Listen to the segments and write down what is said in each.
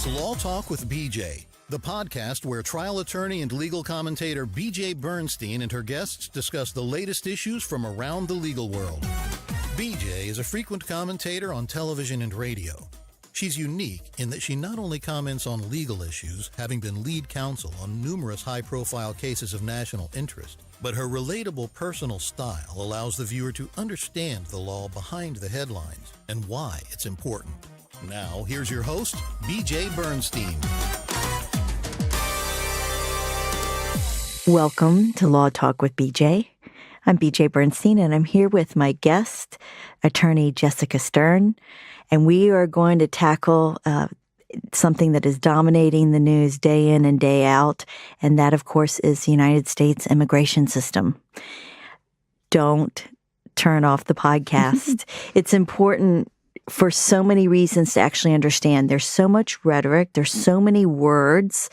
It's Law Talk with BJ, the podcast where trial attorney and legal commentator BJ Bernstein and her guests discuss the latest issues from around the legal world. BJ is a frequent commentator on television and radio. She's unique in that she not only comments on legal issues, having been lead counsel on numerous high-profile cases of national interest, but her relatable personal style allows the viewer to understand the law behind the headlines and why it's important. Now, here's your host, BJ Bernstein. Welcome to Law Talk with BJ. I'm BJ Bernstein, and I'm here with my guest, attorney Jessica Stern, and we are going to tackle something that is dominating the news day in and day out, and that, of course, is the United States immigration system. Don't turn off the podcast. It's important for so many reasons to actually understand. There's so much rhetoric, there's so many words,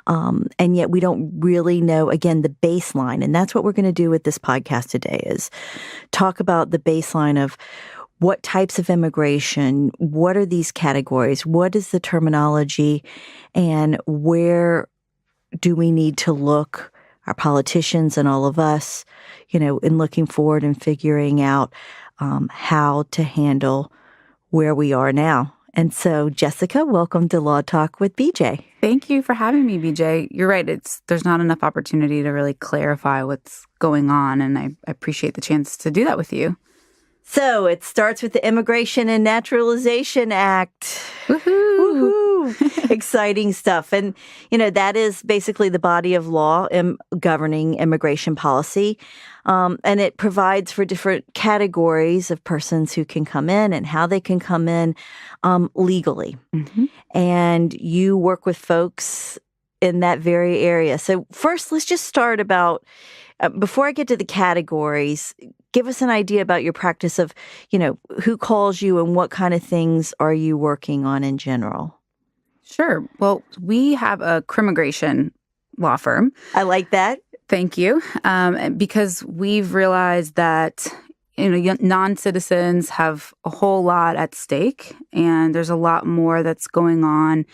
and yet we don't really know, again, the baseline. And that's what we're going to do with this podcast today is talk about the baseline of what types of immigration, what are these categories, what is the terminology, and where do we need to look, our politicians and all of us, in looking forward and figuring out how to handle where we are now. And so, Jessica, welcome to Law Talk with BJ. Thank you for having me, BJ. You're right. There's not enough opportunity to really clarify what's going on, and I appreciate the chance to do that with you. So it starts with the Immigration and Naturalization Act. Woohoo! Exciting stuff. And, that is basically the body of law governing immigration policy. And it provides for different categories of persons who can come in and how they can come in legally. Mm-hmm. And you work with folks in that very area. So first, let's just start about, before I get to the categories, give us an idea about your practice of, who calls you and what kind of things are you working on in general? Sure. Well, we have a crimmigration law firm. I like that. Thank you. Because we've realized that, non-citizens have a whole lot at stake, and there's a lot more that's going on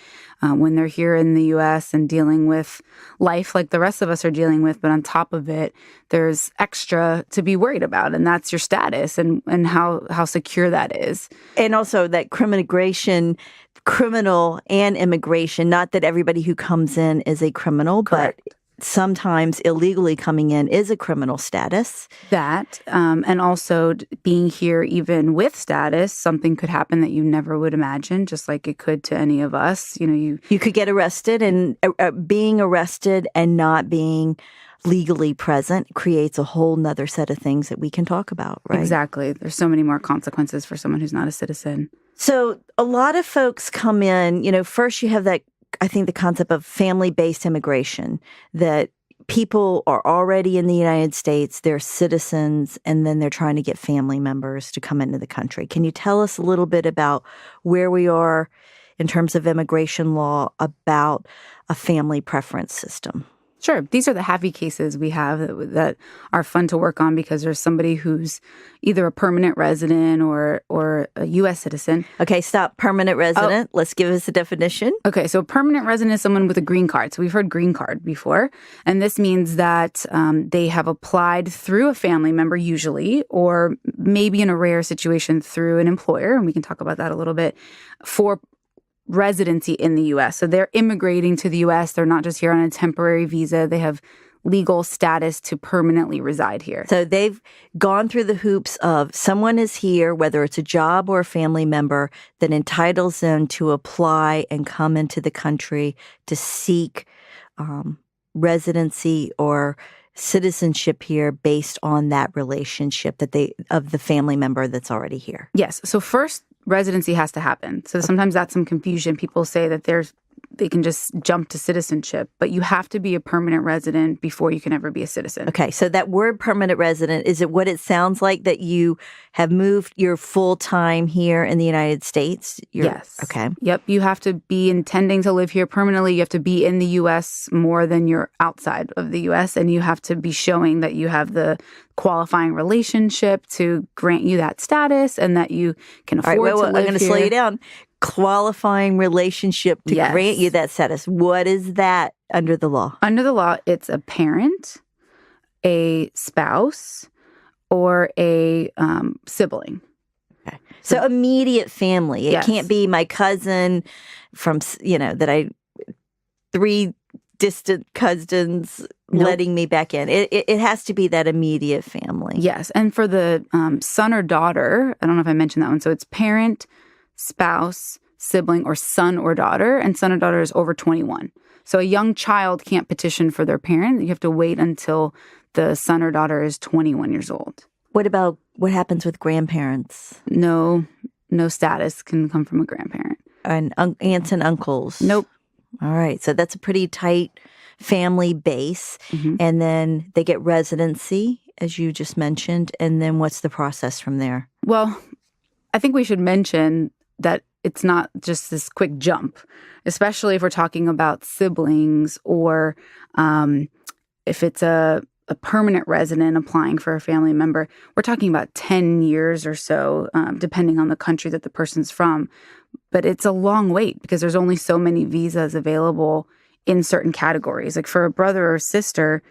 when they're here in the U.S. and dealing with life like the rest of us are dealing with. But on top of it, there's extra to be worried about, and that's your status and how secure that is. And also that criminal and immigration, not that everybody who comes in is a criminal, correct, but sometimes illegally coming in is a criminal status. That, and also being here even with status, something could happen that you never would imagine, just like it could to any of us. You could get arrested, and being arrested and not being legally present creates a whole nother set of things that we can talk about, right? Exactly. There's so many more consequences for someone who's not a citizen. So a lot of folks come in, first you have that, I think, the concept of family-based immigration, that people are already in the United States, they're citizens, and then they're trying to get family members to come into the country. Can you tell us a little bit about where we are in terms of immigration law about a family preference system? Sure. These are the happy cases we have that are fun to work on because there's somebody who's either a permanent resident or a U.S. citizen. Okay, stop. Permanent resident. Let's give us a definition. Okay, so a permanent resident is someone with a green card. So we've heard green card before. And this means that they have applied through a family member usually, or maybe in a rare situation through an employer, and we can talk about that a little bit, for residency in the U.S. So they're immigrating to the U.S. They're not just here on a temporary visa. They have legal status to permanently reside here. So they've gone through the hoops of someone is here, whether it's a job or a family member, that entitles them to apply and come into the country to seek residency or citizenship here based on that relationship of the family member that's already here. Yes. So first, residency has to happen. So sometimes that's some confusion. People say that they can just jump to citizenship, but you have to be a permanent resident before you can ever be a citizen. Okay, so that word permanent resident, is it what it sounds like, that you have moved, you're full-time here in the United States? Yes. Okay. Yep, you have to be intending to live here permanently. You have to be in the U.S. more than you're outside of the U.S., and you have to be showing that you have the qualifying relationship to grant you that status and that you can afford to live here. I'm going to slow you down. qualifying relationship to Yes. grant you that status. What is that under the law? Under the law, it's a parent, a spouse, or a sibling. Okay. So immediate family. It Yes. can't be my cousin from, that 3 distant cousins Nope. letting me back in. It has to be that immediate family. Yes. And for the son or daughter, I don't know if I mentioned that one. So it's parent, spouse, sibling, or son or daughter. And son or daughter is over 21. So a young child can't petition for their parent. You have to wait until the son or daughter is 21 years old. What happens with grandparents No status can come from a grandparent. and aunts and uncles? Nope. All right. So that's a pretty tight family base. Mhm. And then they get residency, as you just mentioned. And then what's the process from there? Well, I think we should mention that it's not just this quick jump, especially if we're talking about siblings or if it's a permanent resident applying for a family member. We're talking about 10 years or so, depending on the country that the person's from. But it's a long wait because there's only so many visas available in certain categories. Like for a brother or sister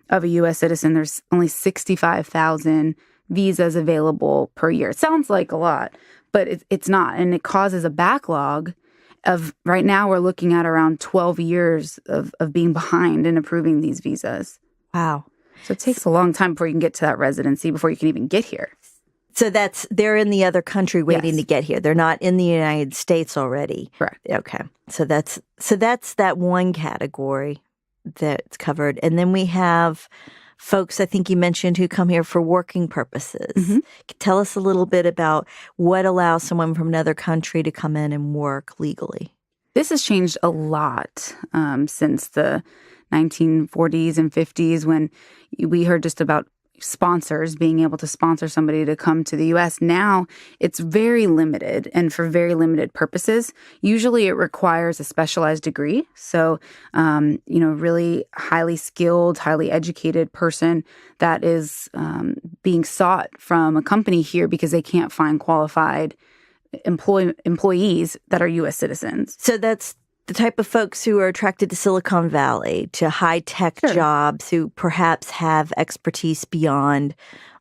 of a U.S. citizen, there's only 65,000 visas available per year. It sounds like a lot, but it's not. And it causes a backlog of, right now we're looking at around 12 years of being behind in approving these visas. Wow. So it takes a long time before you can get to that residency, before you can even get here. So they're in the other country waiting Yes. to get here. They're not in the United States already. Correct. Okay. So that's that one category that's covered. And then we have folks, I think you mentioned, who come here for working purposes. Mhm. Tell us a little bit about what allows someone from another country to come in and work legally. This has changed a lot since the 1940s and 50s, when we heard just about sponsors being able to sponsor somebody to come to the U.S. Now it's very limited and for very limited purposes. Usually it requires a specialized degree. So, really highly skilled, highly educated person that is being sought from a company here because they can't find qualified employees that are U.S. citizens. So that's the type of folks who are attracted to Silicon Valley, to high-tech Sure. jobs, who perhaps have expertise beyond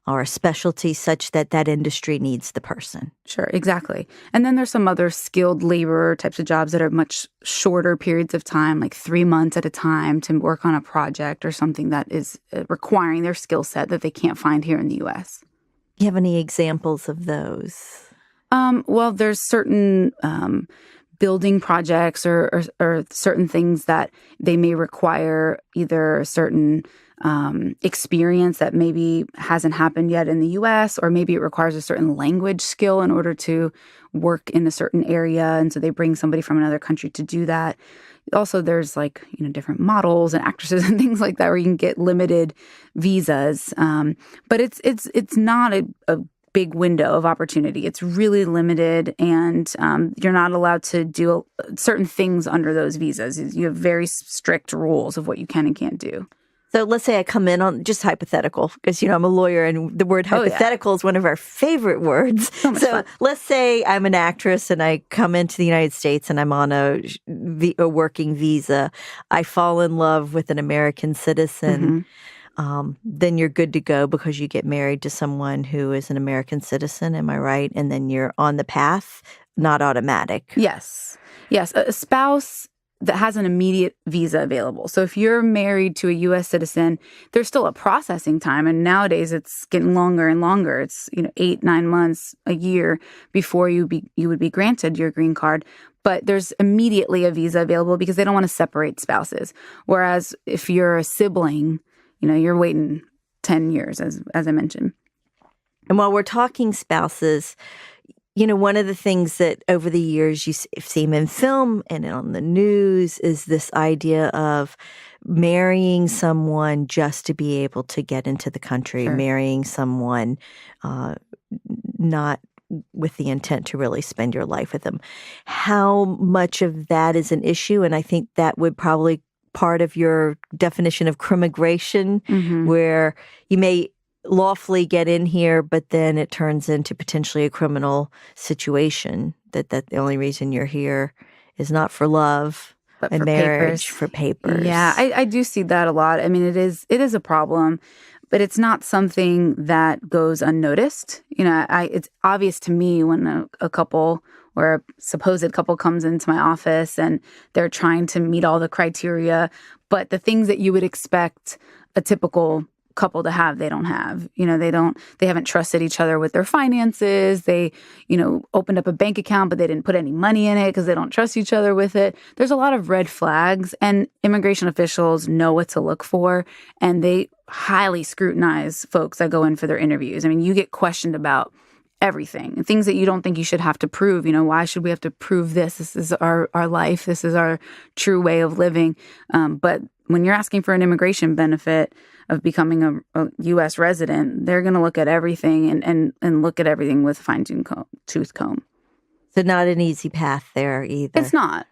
or a specialty such that that industry needs the person. Sure, exactly. And then there's some other skilled labor types of jobs that are much shorter periods of time, like 3 months at a time to work on a project or something that is requiring their skill set that they can't find here in the U.S. Do you have any examples of those? Well, there's certain building projects or certain things that they may require either a certain experience that maybe hasn't happened yet in the U.S., or maybe it requires a certain language skill in order to work in a certain area. And so they bring somebody from another country to do that. Also, there's different models and actresses and things like that where you can get limited visas. But it's not a big window of opportunity. It's really limited, and you're not allowed to do certain things under those visas. You have very strict rules of what you can and can't do. So let's say I come in on just hypothetical, because, I'm a lawyer and the word hypothetical is one of our favorite words. So much fun. Let's say I'm an actress and I come into the United States and I'm on a working visa. I fall in love with an American citizen. Mm-hmm. Then you're good to go because you get married to someone who is an American citizen. Am I right? And then you're on the path, not automatic. Yes. A spouse that has an immediate visa available. So if you're married to a U.S. citizen, there's still a processing time. And nowadays it's getting longer and longer. It's 8-9 months, a year before you would be granted your green card. But there's immediately a visa available because they don't want to separate spouses. Whereas if you're a sibling, you're waiting 10 years, as I mentioned. And while we're talking spouses, one of the things that over the years you've seen in film and on the news is this idea of marrying someone just to be able to get into the country, Sure. marrying someone not with the intent to really spend your life with them. How much of that is an issue? And I think that would probably part of your definition of crimmigration, Mm-hmm. where you may lawfully get in here, but then it turns into potentially a criminal situation, that the only reason you're here is not for love But and for marriage, papers. for papers. Yeah, I do see that a lot. I mean, it is a problem, but it's not something that goes unnoticed. It's obvious to me when a couple or a supposed couple comes into my office and they're trying to meet all the criteria, but the things that you would expect a typical couple to have, they don't have. They haven't trusted each other with their finances. They, opened up a bank account, but they didn't put any money in it because they don't trust each other with it. There's a lot of red flags, and immigration officials know what to look for, and they highly scrutinize folks that go in for their interviews. I mean, you get questioned about everything, things that you don't think you should have to prove. Why should we have to prove this? This is our life. This is our true way of living. But when you're asking for an immigration benefit of becoming a U.S. resident, they're going to look at everything and look at everything with fine-tooth comb. So not an easy path there either. It's not.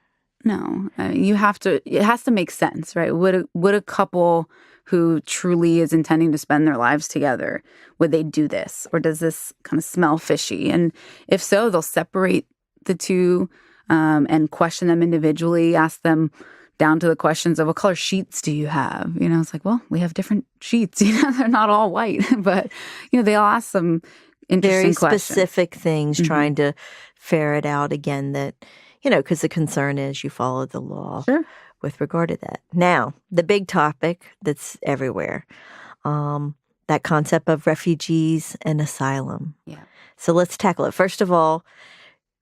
No. It has to make sense, right? Would a couple who truly is intending to spend their lives together, would they do this? Or does this kind of smell fishy? And if so, they'll separate the two and question them individually, ask them down to the questions of what color sheets do you have? It's like, well, we have different sheets. They're not all white, but, they'll ask some interesting very questions. specific things, trying to ferret out again that, because the concern is you follow the law with regard to that. Now, the big topic that's everywhere, that concept of refugees and asylum. Yeah. So let's tackle it. First of all,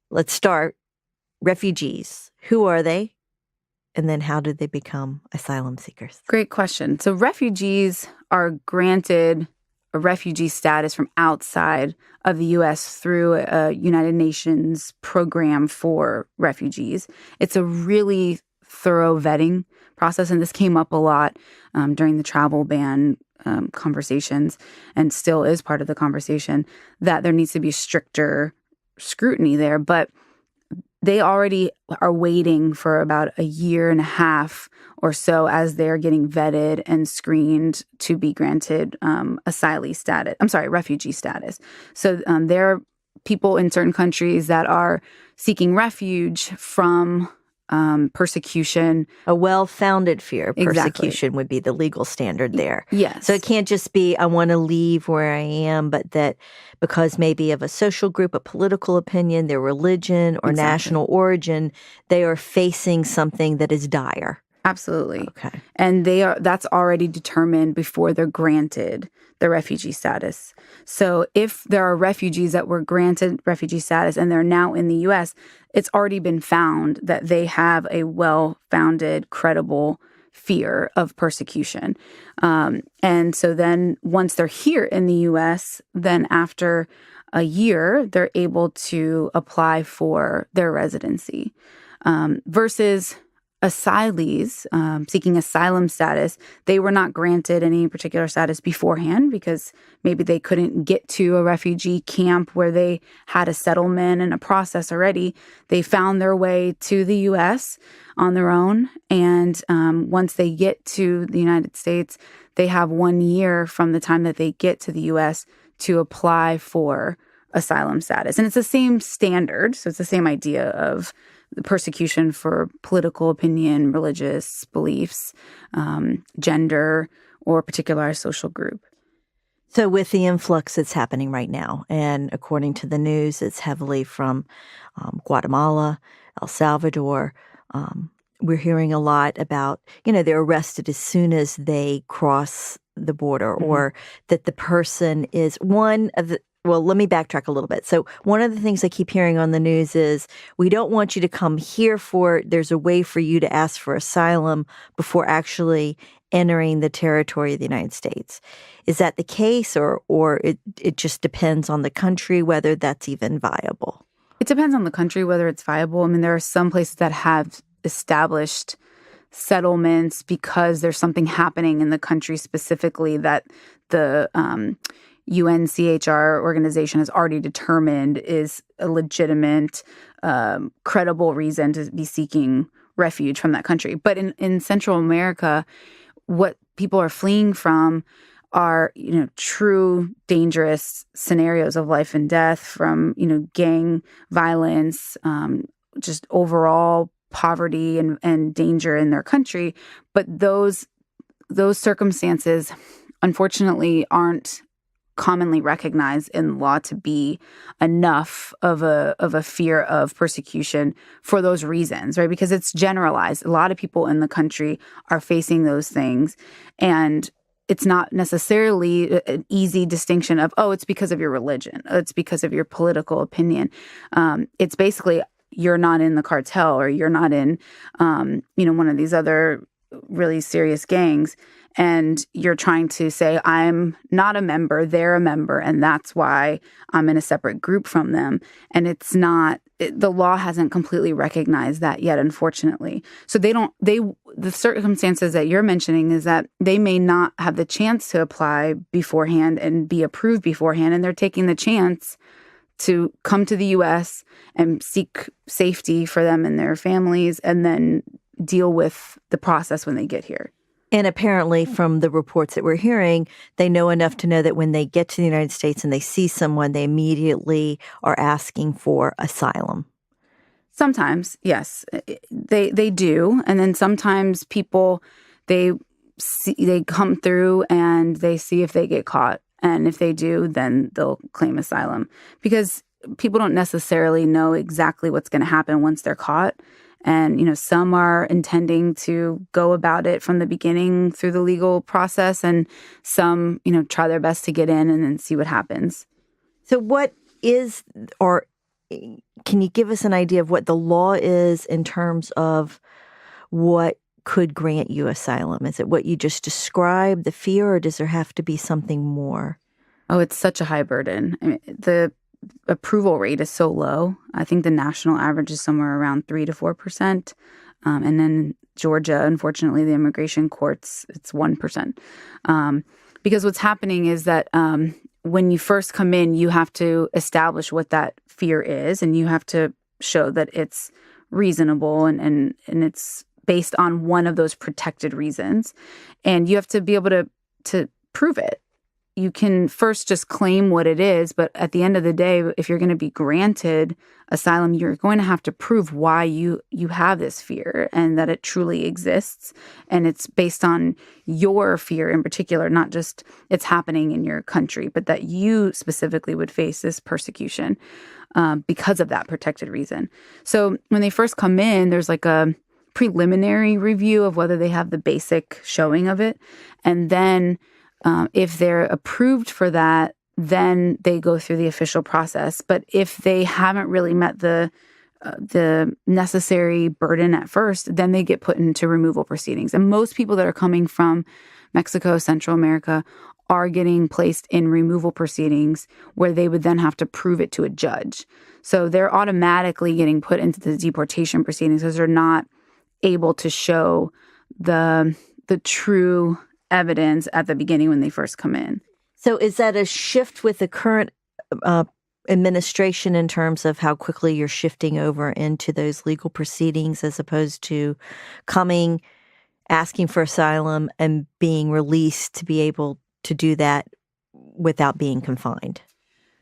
let's start. Refugees, who are they? And then how did they become asylum seekers? Great question. So refugees are granted a refugee status from outside of the U.S. through a United Nations program for refugees. It's a really thorough vetting process, and this came up a lot during the travel ban conversations, and still is part of the conversation, that there needs to be stricter scrutiny there. But they already are waiting for about a year and a half or so as they're getting vetted and screened to be granted refugee status. So there are people in certain countries that are seeking refuge from persecution. A well-founded fear of Exactly. persecution would be the legal standard there. Yes. So it can't just be, I want to leave where I am, but that because maybe of a social group, a political opinion, their religion, or national origin, they are facing something that is dire. Absolutely. Okay. And that's already determined before they're granted the refugee status. So if there are refugees that were granted refugee status and they're now in the U.S., it's already been found that they have a well-founded, credible fear of persecution. And so then once they're here in the U.S., then after a year, they're able to apply for their residency. Versus asylees seeking asylum status, they were not granted any particular status beforehand because maybe they couldn't get to a refugee camp where they had a settlement and a process already. They found their way to the U.S. on their own. And once they get to the United States, they have 1 year from the time that they get to the U.S. to apply for asylum status. And it's the same standard. So it's the same idea of the persecution for political opinion, religious beliefs, gender, or particularized social group. So with the influx that's happening right now, and according to the news, it's heavily from Guatemala, El Salvador. We're hearing a lot about, they're arrested as soon as they cross the border, or that the person is well, let me backtrack a little bit. So one of the things I keep hearing on the news is, we don't want you to come here there's a way for you to ask for asylum before actually entering the territory of the United States. Is that the case, or it just depends on the country whether that's even viable? It depends on the country whether it's viable. I mean, there are some places that have established settlements because there's something happening in the country specifically that the UNHCR organization has already determined is a legitimate, credible reason to be seeking refuge from that country. But in Central America, what people are fleeing from are, true dangerous scenarios of life and death from, gang violence, just overall poverty and danger in their country. But those circumstances, unfortunately, aren't commonly recognized in law to be enough of a fear of persecution for those reasons, right? Because it's generalized. A lot of people in the country are facing those things, and it's not necessarily an easy distinction of, oh, it's because of your religion, oh, it's because of your political opinion. It's basically you're not in the cartel, or you're not in, one of these other really serious gangs, and you're trying to say, I'm not a member, they're a member, and that's why I'm in a separate group from them. And it's not, the law hasn't completely recognized that yet, unfortunately. So the circumstances that you're mentioning is that they may not have the chance to apply beforehand and be approved beforehand, and they're taking the chance to come to the U.S. and seek safety for them and their families, and then deal with the process when they get here. And apparently, from the reports that we're hearing, they know enough to know that when they get to the United States and they see someone, they immediately are asking for asylum. Sometimes, yes, they do. And then sometimes people, they come through and they see if they get caught. And if they do, then they'll claim asylum. Because people don't necessarily know exactly what's going to happen once they're caught. And, some are intending to go about it from the beginning through the legal process, and some, try their best to get in and then see what happens. So what is, or can you give us an idea of what the law is in terms of what could grant you asylum? Is it what you just described, the fear, or does there have to be something more? Oh, it's such a high burden. I mean, the approval rate is so low. I think the national average is somewhere around 3 to 4%. And then Georgia, unfortunately, the immigration courts, it's 1%. Because what's happening is that when you first come in, you have to establish what that fear is, and you have to show that it's reasonable and it's based on one of those protected reasons. And you have to be able to prove it. You can first just claim what it is, but at the end of the day, if you're going to be granted asylum, you're going to have to prove why you have this fear and that it truly exists. And it's based on your fear in particular, not just it's happening in your country, but that you specifically would face this persecution because of that protected reason. So when they first come in, there's like a preliminary review of whether they have the basic showing of it. And then if they're approved for that, then they go through the official process. But if they haven't really met the necessary burden at first, then they get put into removal proceedings. And most people that are coming from Mexico, Central America, are getting placed in removal proceedings where they would then have to prove it to a judge. So they're automatically getting put into the deportation proceedings because they're not able to show the true evidence at the beginning when they first come in. So is that a shift with the current administration in terms of how quickly you're shifting over into those legal proceedings as opposed to coming, asking for asylum, and being released to be able to do that without being confined?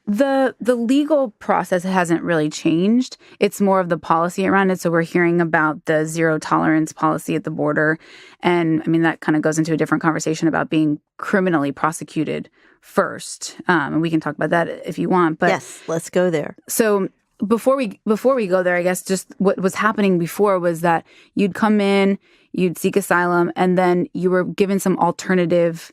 The legal process hasn't really changed. It's more of the policy around it. So we're hearing about the zero tolerance policy at the border. And I mean, that kind of goes into a different conversation about being criminally prosecuted first. And we can talk about that if you want. But yes, let's go there. So before we go there, I guess just what was happening before was that you'd come in, you'd seek asylum, and then you were given some alternative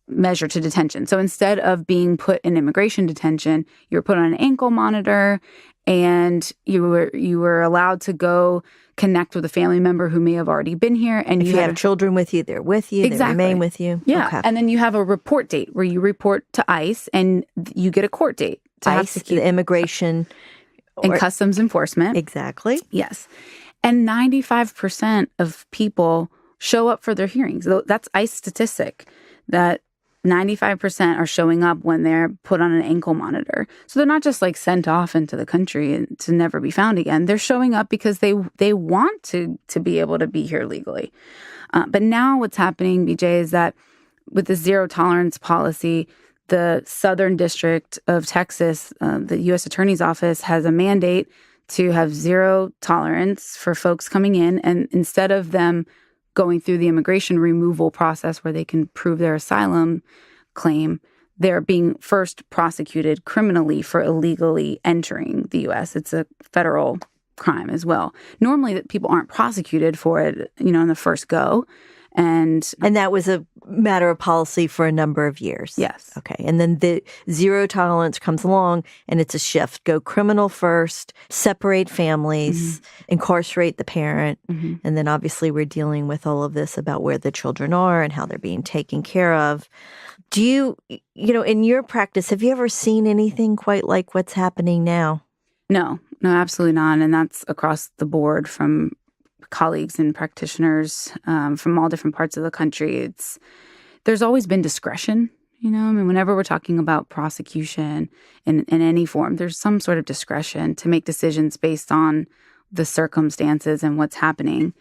measure to detention. So instead of being put in immigration detention, you were put on an ankle monitor, and you were allowed to go connect with a family member who may have already been here. And if you have children with you, they're with you, exactly. They remain with you. Yeah. Okay. And then you have a report date where you report to ICE, and you get a court date to ICE, have to keep the immigration and customs enforcement. Exactly. Yes. And 95% of people show up for their hearings. That's ICE statistic, that 95% are showing up when they're put on an ankle monitor. So they're not just like sent off into the country and to never be found again. They're showing up because they want to be able to be here legally. But now what's happening, BJ, is that with the zero tolerance policy, the Southern District of Texas, the U.S. Attorney's Office has a mandate to have zero tolerance for folks coming in. And instead of them going through the immigration removal process where they can prove their asylum claim, they're being first prosecuted criminally for illegally entering the U.S. It's a federal crime as well. Normally, that people aren't prosecuted for it, in the first go. And that was a matter of policy for a number of years. Yes. Okay. And then the zero tolerance comes along and it's a shift. Go criminal first, separate families, incarcerate the parent. And then obviously we're dealing with all of this about where the children are and how they're being taken care of. Do you, in your practice, have you ever seen anything quite like what's happening now? No, absolutely not. And that's across the board from colleagues and practitioners from all different parts of the country. There's always been discretion, whenever we're talking about prosecution in any form, there's some sort of discretion to make decisions based on the circumstances and what's happening.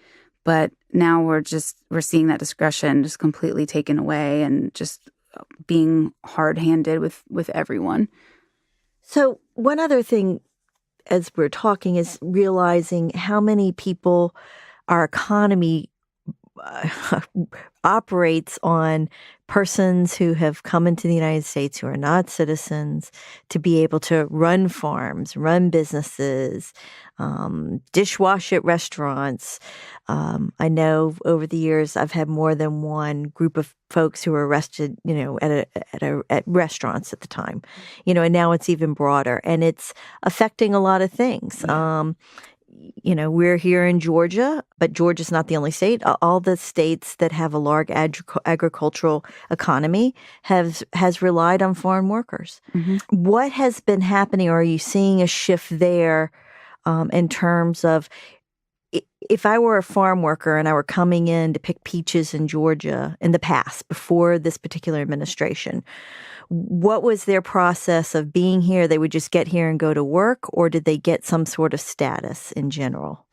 But now we're seeing that discretion just completely taken away and just being hard-handed with everyone. So one other thing as we're talking is realizing how many people our economy operates on persons who have come into the United States who are not citizens to be able to run farms, run businesses, dishwash at restaurants. I know over the years I've had more than one group of folks who were arrested, at restaurants at the time, and now it's even broader and it's affecting a lot of things. We're here in Georgia, but Georgia's not the only state. All the states that have a large agricultural economy has relied on foreign workers. What has been happening? Or are you seeing a shift there in terms of if I were a farm worker and I were coming in to pick peaches in Georgia in the past, before this particular administration, what was their process of being here? They would just get here and go to work, or did they get some sort of status in general?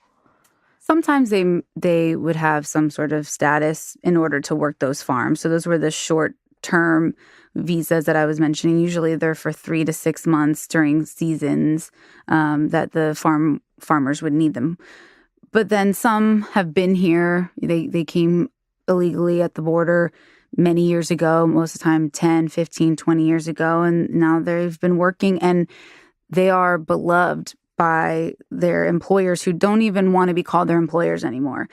Sometimes they would have some sort of status in order to work those farms. So those were the short-term visas that I was mentioning. Usually they're for 3 to 6 months during seasons that the farmers would need them. But then some have been here. They came illegally at the border many years ago, most of the time 10, 15, 20 years ago. And now they've been working and they are beloved by their employers who don't even want to be called their employers anymore.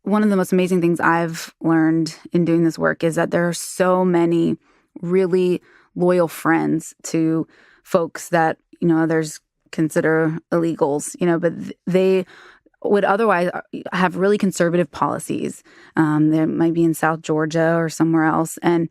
One of the most amazing things I've learned in doing this work is that there are so many really loyal friends to folks that, others consider illegals, but they would otherwise have really conservative policies. They might be in South Georgia or somewhere else and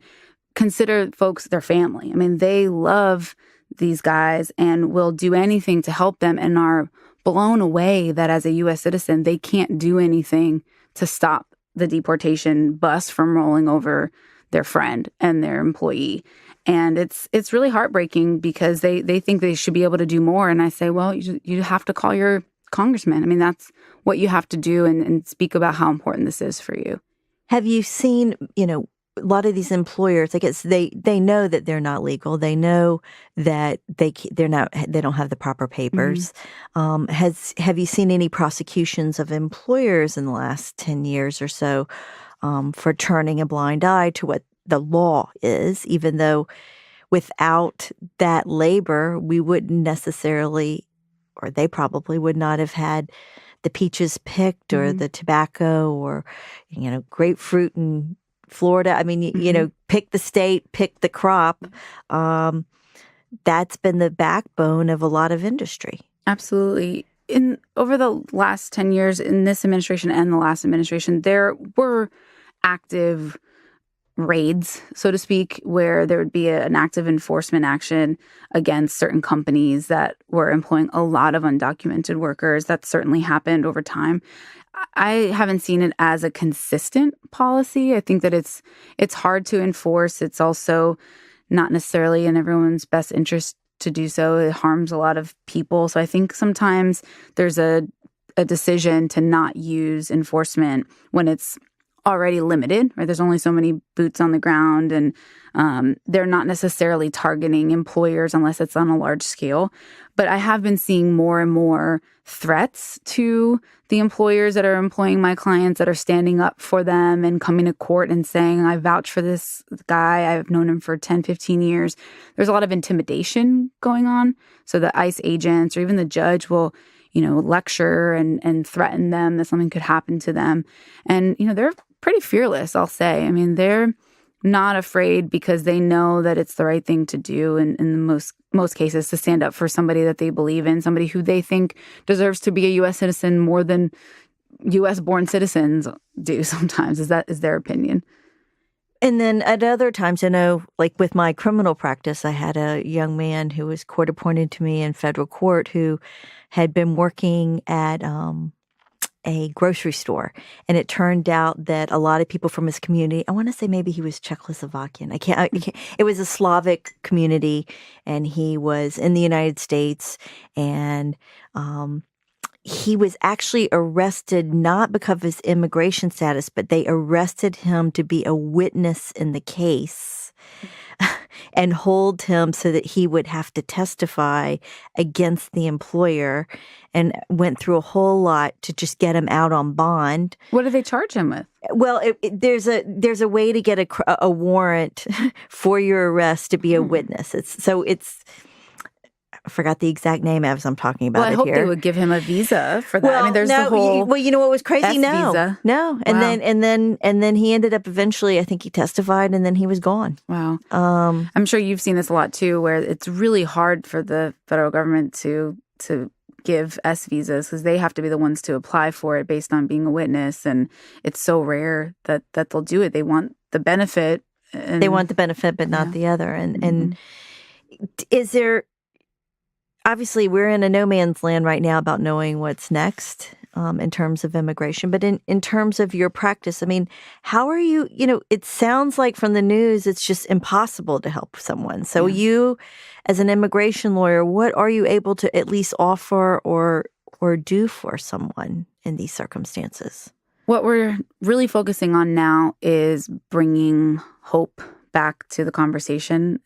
consider folks their family. I mean, they love these guys and will do anything to help them and are blown away that as a U.S. citizen, they can't do anything to stop the deportation bus from rolling over their friend and their employee. And it's really heartbreaking because they think they should be able to do more. And I say, well, you have to call your congressman. I mean, that's what you have to do and speak about how important this is for you. Have you seen, a lot of these employers, I guess they know that they're not legal. They know that they don't have the proper papers. Have you seen any prosecutions of employers in the last 10 years or so for turning a blind eye to what the law is, even though without that labor, we wouldn't necessarily, or they probably would not have had the peaches picked or the tobacco or, grapefruit in Florida. I mean, pick the state, pick the crop. That's been the backbone of a lot of industry. Absolutely. Over the last 10 years in this administration and the last administration, there were active raids, so to speak, where there would be an active enforcement action against certain companies that were employing a lot of undocumented workers. That certainly happened over time. I haven't seen it as a consistent policy. I think that it's hard to enforce. It's also not necessarily in everyone's best interest to do so. It harms a lot of people. So I think sometimes there's a decision to not use enforcement when it's already limited, right? There's only so many boots on the ground, and they're not necessarily targeting employers unless it's on a large scale. But I have been seeing more and more threats to the employers that are employing my clients, that are standing up for them and coming to court and saying, I vouch for this guy. I've known him for 10, 15 years. There's a lot of intimidation going on. So the ICE agents or even the judge will, lecture and threaten them that something could happen to them. And, they're pretty fearless, I'll say. I mean, they're not afraid because they know that it's the right thing to do in the most cases, to stand up for somebody that they believe in, somebody who they think deserves to be a U.S. citizen more than U.S.-born citizens do sometimes. Is their opinion. And then at other times, I know, like with my criminal practice, I had a young man who was court appointed to me in federal court who had been working at a grocery store. And it turned out that a lot of people from his community, I want to say maybe he was Czechoslovakian. I can't, it was a Slavic community, and he was in the United States, and he was actually arrested not because of his immigration status, but they arrested him to be a witness in the case and hold him so that he would have to testify against the employer, and went through a whole lot to just get him out on bond. What did they charge him with? Well, there's a way to get a warrant for your arrest to be a witness. I forgot the exact name as I'm talking about I it hope here. they would give him a visa for that. Well, I mean, there's no, the whole you know what was crazy? S visa. No. And Wow. then he ended up eventually, I think he testified, and then he was gone. Wow. I'm sure you've seen this a lot too, where it's really hard for the federal government to give S visas because they have to be the ones to apply for it based on being a witness, and it's so rare that they'll do it. They want the benefit. They want the benefit, but not the other. And is there? Obviously, we're in a no man's land right now about knowing what's next in terms of immigration. But in terms of your practice, I mean, how are you, it sounds like from the news, it's just impossible to help someone. So you, as an immigration lawyer, what are you able to at least offer or do for someone in these circumstances? What we're really focusing on now is bringing hope back to the conversation.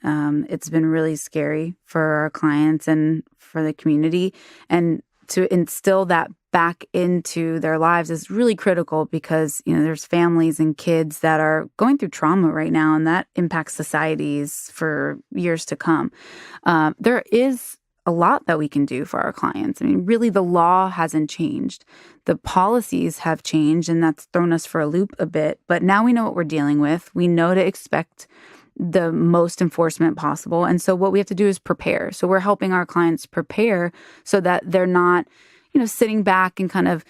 It's been really scary for our clients and for the community, and to instill that back into their lives is really critical because, there's families and kids that are going through trauma right now, and that impacts societies for years to come. There is a lot that we can do for our clients. I mean, really, the law hasn't changed. The policies have changed, and that's thrown us for a loop a bit. But now we know what we're dealing with. We know to expect the most enforcement possible. And so what we have to do is prepare. So we're helping our clients prepare so that they're not, sitting back and kind of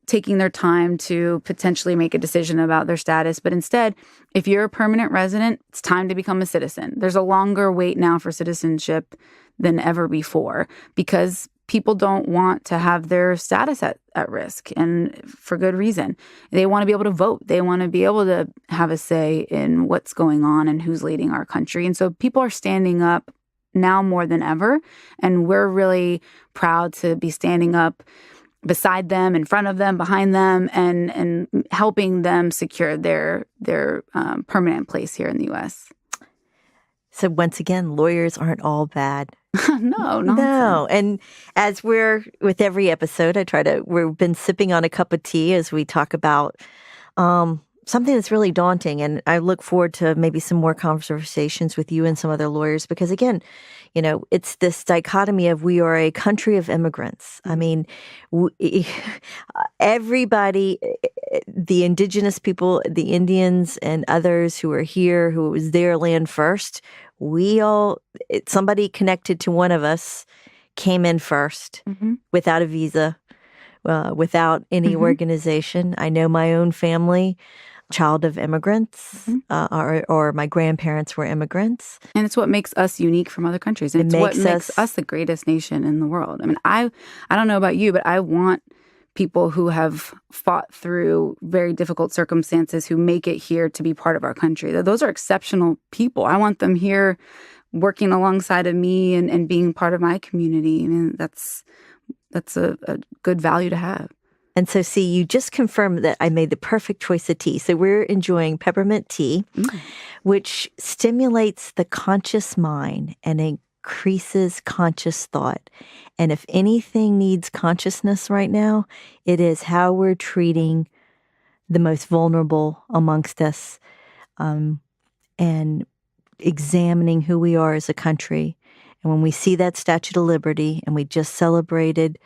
taking their time to potentially make a decision about their status. But instead, if you're a permanent resident, it's time to become a citizen. There's a longer wait now for citizenship than ever before because people don't want to have their status at risk, and for good reason. They want to be able to vote. They want to be able to have a say in what's going on and who's leading our country. And so people are standing up now more than ever, and we're really proud to be standing up beside them, in front of them, behind them, and helping them secure their permanent place here in the U.S. So once again, lawyers aren't all bad. No. And as we're with every episode, we've been sipping on a cup of tea as we talk about something that's really daunting. And I look forward to maybe some more conversations with you and some other lawyers because, again, it's this dichotomy of we are a country of immigrants. I mean, everybody, the indigenous people, the Indians and others who are here, who it was their land first, somebody connected to one of us came in first without a visa, without any organization. I know my own family, child of immigrants, or my grandparents were immigrants. And it's what makes us unique from other countries. And it's what makes us the greatest nation in the world. I mean, I don't know about you, but I want people who have fought through very difficult circumstances who make it here to be part of our country. Those are exceptional people. I want them here working alongside of me and being part of my community. I mean, that's a good value to have. And so, see, you just confirmed that I made the perfect choice of tea. So we're enjoying peppermint tea, which stimulates the conscious mind and increases conscious thought. And if anything needs consciousness right now, it is how we're treating the most vulnerable amongst us, and examining who we are as a country. And when we see that Statue of Liberty, and we just celebrated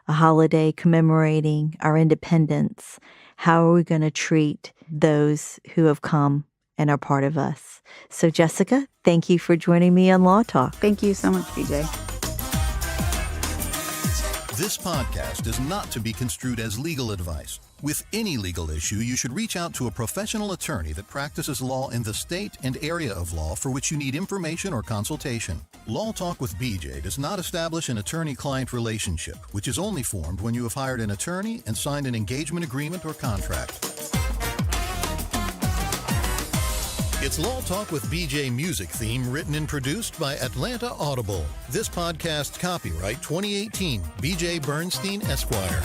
a holiday commemorating our independence, how are we going to treat those who have come and are part of us? So, Jessica, thank you for joining me on Law Talk. Thank you so much, BJ. This podcast is not to be construed as legal advice. With any legal issue, you should reach out to a professional attorney that practices law in the state and area of law for which you need information or consultation. Law Talk with BJ does not establish an attorney-client relationship, which is only formed when you have hired an attorney and signed an engagement agreement or contract. It's Law Talk with BJ music theme written and produced by Atlanta Audible. This podcast copyright 2018, BJ Bernstein, Esquire.